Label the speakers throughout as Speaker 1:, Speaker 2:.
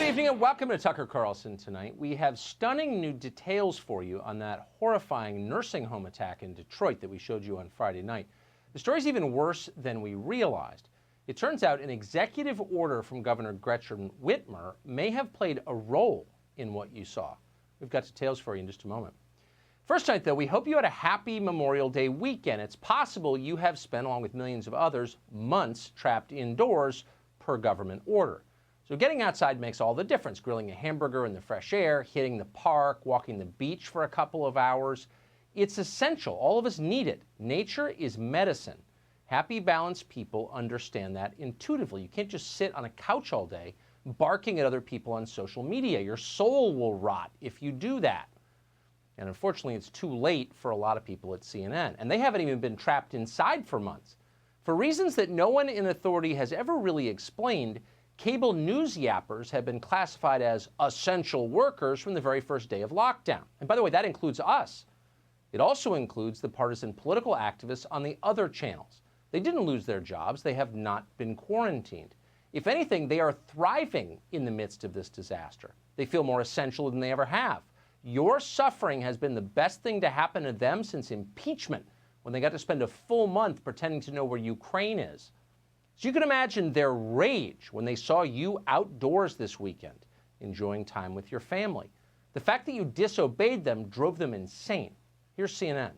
Speaker 1: evening and welcome to Tucker Carlson Tonight. We have stunning new details for you on that horrifying nursing home attack in Detroit that we showed you on Friday night. The story's even worse than we realized. It turns out an executive order from Governor Gretchen Whitmer may have played a role in what you saw. We've got details for you in just a moment. First night, though, we hope you had a happy Memorial Day weekend. It's possible you have spent, along with millions of others, months trapped indoors per government order. So getting outside makes all the difference. Grilling a hamburger in the fresh air, hitting the park, walking the beach for a couple of hours. It's essential. All of us need it. Nature is medicine. Happy, balanced people understand that intuitively. You can't just sit on a couch all day barking at other people on social media. Your soul will rot if you do that. And unfortunately, it's too late for a lot of people at CNN. And they haven't even been trapped inside for months. For reasons that no one in authority has ever really explained, cable news yappers have been classified as essential workers from the very first day of lockdown. And by the way, that includes us. It also includes the partisan political activists on the other channels. They didn't lose their jobs. They have not been quarantined. If anything, they are thriving in the midst of this disaster. They feel more essential than they ever have. Your suffering has been the best thing to happen to them since impeachment, when they got to spend a full month pretending to know where Ukraine is. So you can imagine their rage when they saw you outdoors this weekend, enjoying time with your family. The fact that you disobeyed them drove them insane. Here's CNN.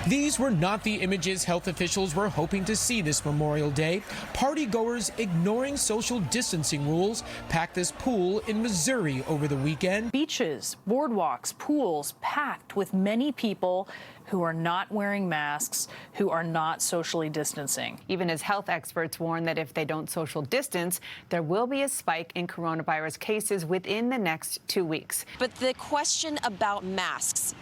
Speaker 2: These were not the images health officials were hoping to see this Memorial Day. Partygoers ignoring social distancing rules packed this pool in Missouri over the weekend.
Speaker 3: Beaches, boardwalks, pools packed with many people who are not wearing masks, who are not socially distancing.
Speaker 4: Even as health experts warn that if they don't social distance, there will be a spike in coronavirus cases within the next 2 weeks.
Speaker 5: But the question about masks,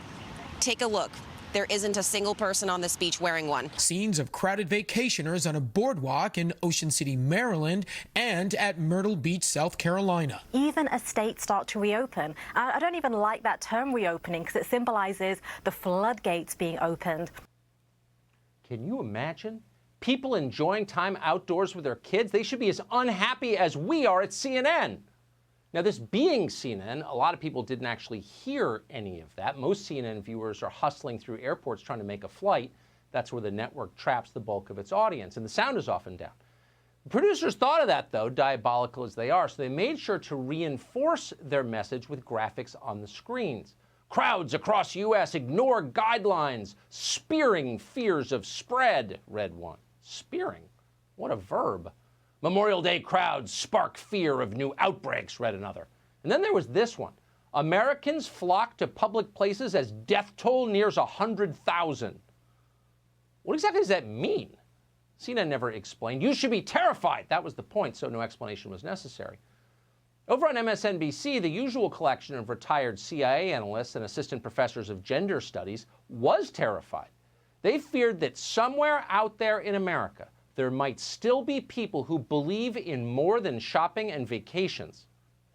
Speaker 5: take a look. There isn't a single person on this beach wearing one.
Speaker 2: Scenes of crowded vacationers on a boardwalk in Ocean City, Maryland, and at Myrtle Beach, South Carolina.
Speaker 6: Even as states start to reopen, I don't even like that term reopening because it symbolizes the floodgates being opened.
Speaker 1: Can you imagine? People enjoying time outdoors with their kids? They should be as unhappy as we are at CNN. Now, this being CNN, a lot of people didn't actually hear any of that. Most CNN viewers are hustling through airports trying to make a flight. That's where the network traps the bulk of its audience, and the sound is often down. The producers thought of that, though, diabolical as they are, so they made sure to reinforce their message with graphics on the screens. Crowds across U.S. ignore guidelines, spearing fears of spread, read one. Spearing? What a verb. Memorial Day crowds spark fear of new outbreaks, read another. And then there was this one. Americans flock to public places as death toll nears 100,000. What exactly does that mean? CNN never explained. You should be terrified. That was the point, so no explanation was necessary. Over on MSNBC, the usual collection of retired CIA analysts and assistant professors of gender studies was terrified. They feared that somewhere out there in America, there might still be people who believe in more than shopping and vacations.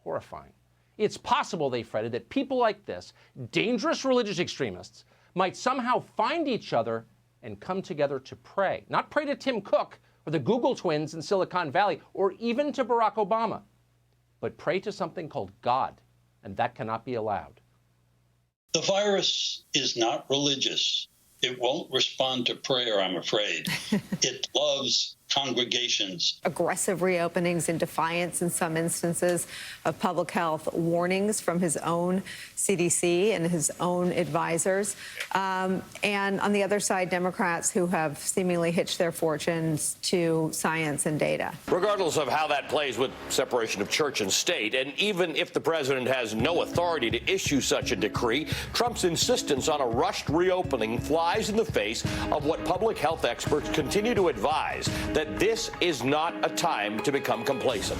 Speaker 1: Horrifying. It's possible, they fretted, that people like this, dangerous religious extremists, might somehow find each other and come together to pray. Not pray to Tim Cook or the Google twins in Silicon Valley or even to Barack Obama, but pray to something called God, and that cannot be allowed.
Speaker 7: The virus is not religious. It won't respond to prayer, I'm afraid. It loves congregations.
Speaker 4: Aggressive reopenings in defiance, in some instances, of public health warnings from his own CDC and his own advisors. And on the other side, Democrats who have seemingly hitched their fortunes to science and data.
Speaker 8: Regardless of how that plays with separation of church and state, and even if the president has no authority to issue such a decree, Trump's insistence on a rushed reopening flies in the face of what public health experts continue to advise, that this is not a time to become complacent.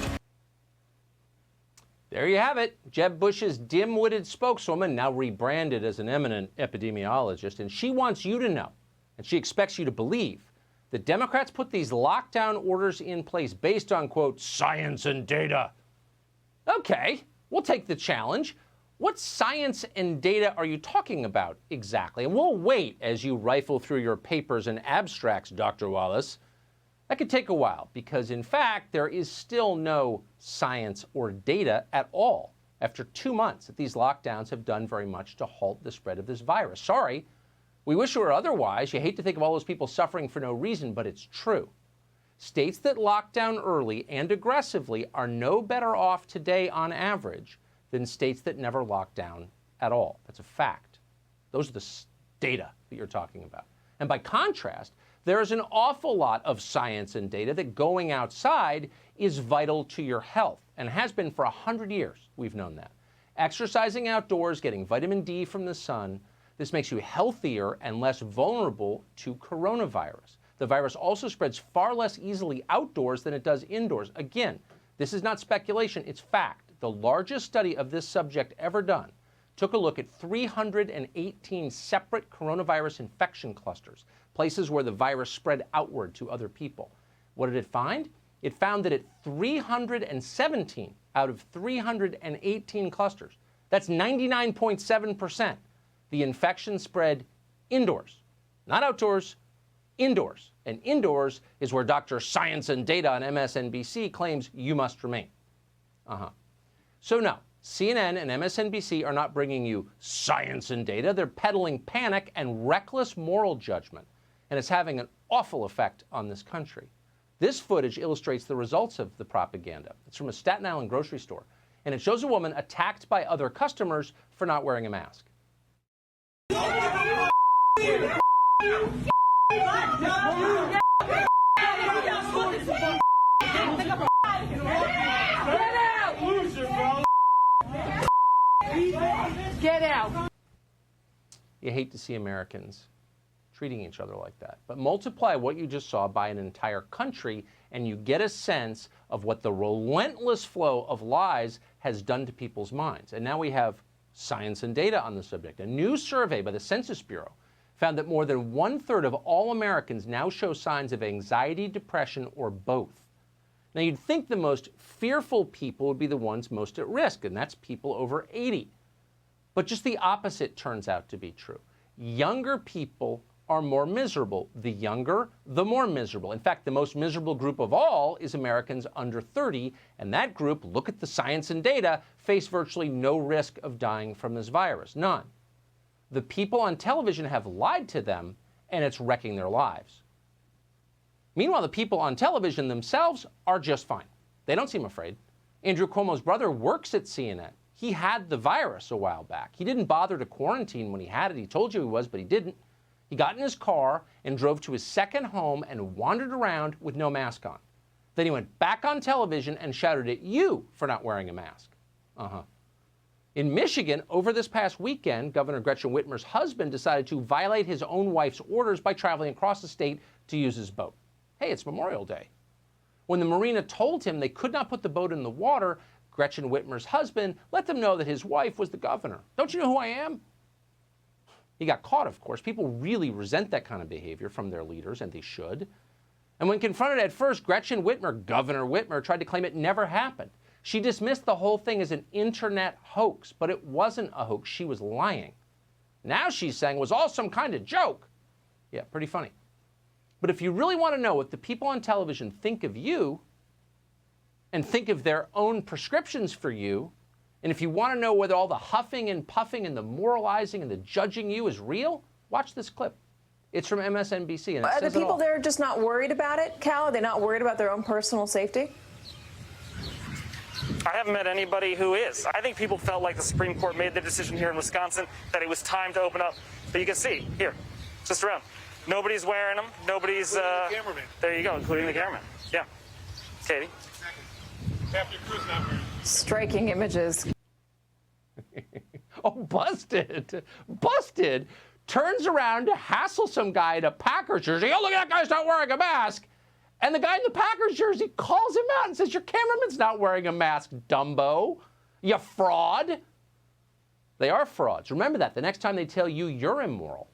Speaker 1: There you have it. Jeb Bush's dim-witted spokeswoman, now rebranded as an eminent epidemiologist, and she wants you to know, and she expects you to believe, that Democrats put these lockdown orders in place based on, quote, science and data. Okay, we'll take the challenge. What science and data are you talking about exactly? And we'll wait as you rifle through your papers and abstracts, Dr. Wallace. That could take a while because, in fact, there is still no science or data at all after 2 months that these lockdowns have done very much to halt the spread of this virus. Sorry, we wish it were otherwise. You hate to think of all those people suffering for no reason, but it's true. States that lock down early and aggressively are no better off today on average than states that never lock down at all. That's a fact. Those are the data that you're talking about. And by contrast, there is an awful lot of science and data that going outside is vital to your health and has been for 100 years. We've known that. Exercising outdoors, getting vitamin D from the sun, this makes you healthier and less vulnerable to coronavirus. The virus also spreads far less easily outdoors than it does indoors. Again, this is not speculation, it's fact. The largest study of this subject ever done took a look at 318 separate coronavirus infection clusters, places where the virus spread outward to other people. What did it find? It found that at 317 out of 318 clusters, that's 99.7%, the infection spread indoors, not outdoors, indoors. And indoors is where Dr. Science and Data on MSNBC claims you must remain. So no, CNN and MSNBC are not bringing you science and data. They're peddling panic and reckless moral judgment. And it's having an awful effect on this country. This footage illustrates the results of the propaganda. It's from a Staten Island grocery store. And it shows a woman attacked by other customers for not wearing a mask.
Speaker 3: Get out.
Speaker 1: You hate to see Americans treating each other like that. But multiply what you just saw by an entire country, and you get a sense of what the relentless flow of lies has done to people's minds. And now we have science and data on the subject. A new survey by the Census Bureau found that more than 1/3 of all Americans now show signs of anxiety, depression, or both. Now, you'd think the most fearful people would be the ones most at risk, and that's people over 80. But just the opposite turns out to be true. Younger people are more miserable. The younger, the more miserable. In fact, the most miserable group of all is Americans under 30, and that group, look at the science and data, face virtually no risk of dying from this virus. None. The people on television have lied to them, and it's wrecking their lives. Meanwhile, the people on television themselves are just fine. They don't seem afraid. Andrew Cuomo's brother works at CNN. He had the virus a while back. He didn't bother to quarantine when he had it. He told you he was, but he didn't. He got in his car and drove to his second home and wandered around with no mask on. Then he went back on television and shouted at you for not wearing a mask. In Michigan, over this past weekend, Governor Gretchen Whitmer's husband decided to violate his own wife's orders by traveling across the state to use his boat. Hey, it's Memorial Day. When the marina told him they could not put the boat in the water, Gretchen Whitmer's husband let them know that his wife was the governor. Don't you know who I am? He got caught, of course. People really resent that kind of behavior from their leaders, and they should. And when confronted at first, Gretchen Whitmer, Governor Whitmer, tried to claim it never happened. She dismissed the whole thing as an internet hoax, but it wasn't a hoax. She was lying. Now she's saying it was all some kind of joke. Yeah, pretty funny. But if you really want to know what the people on television think of you and think of their own prescriptions for you, and if you want to know whether all the huffing and puffing and the moralizing and the judging you is real, watch this clip. It's from MSNBC. And
Speaker 9: Are the people there just not worried about it, Cal? Are they not worried about their own personal safety?
Speaker 10: I haven't met anybody who is. I think people felt like the Supreme Court made the decision here in Wisconsin that it was time to open up. But you can see, here, just around. Nobody's wearing them. Nobody's,
Speaker 11: the cameraman.
Speaker 10: There you go, including the cameraman. Yeah. Katie?
Speaker 11: Half your crew's not wearing them.
Speaker 9: Striking images.
Speaker 1: Oh, busted. Busted. Turns around to hassle some guy in a Packers jersey. Oh, look at that guy's not wearing a mask. And the guy in the Packers jersey calls him out and says, your cameraman's not wearing a mask, Dumbo. You fraud. They are frauds. Remember that. The next time they tell you you're immoral,